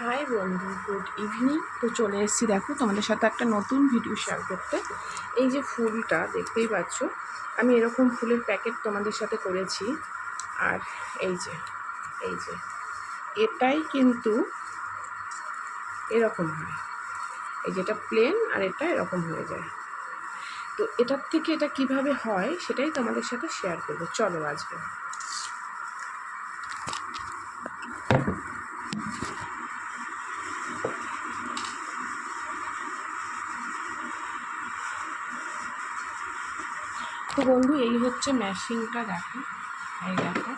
High বন্ধু, good evening. তো চলে এসেছি দেখো তোমাদের সাথে একটা নতুন ভিডিও শেয়ার করতে। এই যে ফুলটা দেখতেই পাচ্ছ, আমি এরকম ফুলের প্যাকেট তোমাদের সাথে করেছি। আর এই যে এটাই কিন্তু এরকম হয়, এই যেটা প্লেন আর এটা এরকম হয়ে যায়। তো এটার থেকে এটা কিভাবে হয় সেটাই তোমাদের সাথে শেয়ার করবো। চলো আজকে। তো বন্ধু, এই হচ্ছে মেশিনটা, দেখো এই দেখো।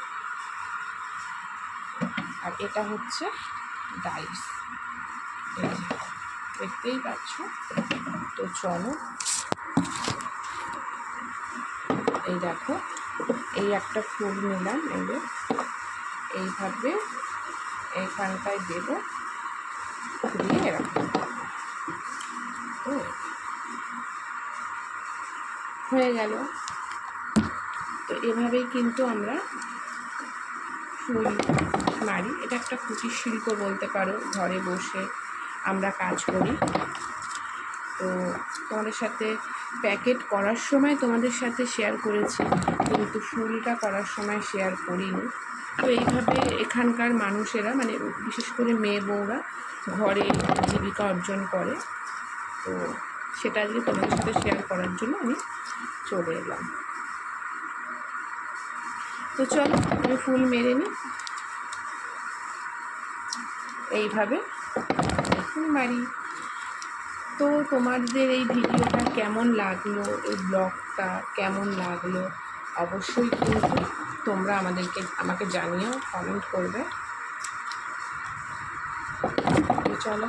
আর এটা হচ্ছে ডাইস, এই যে দেখতেই পাচ্ছ। তো চলো, এই দেখো, এই একটা ফুল নিলাম, এইভাবে এইখানটায় দেবো, দিয়ে এরকম তো হয়ে গেল। তো এভাবেই কিন্তু আমরা ফুল মারি। এটা একটা কুটির শিল্প বলতে পারো, ঘরে বসে আমরা কাজ করি। তো তোমাদের সাথে প্যাকেট করার সময় তোমাদের সাথে শেয়ার করেছি, কিন্তু ফুলটা করার সময় শেয়ার করিনি। তো এইভাবে এখানকার মানুষেরা, মানে বিশেষ করে মেয়ে বউরা ঘরে জীবিকা অর্জন করে। তো সেটা আজকে তোমাদের সাথে শেয়ার করার জন্য আমি চলে এলাম। তো চলো আমি ফুল মেরে নিই। এইভাবে ফুল মারি। তো তোমাদের এই ভিডিওটা কেমন লাগলো, এই ব্লগটা কেমন লাগলো, অবশ্যই কিন্তু তোমরা আমাকে জানিও, কমেন্ট করবে। চলো।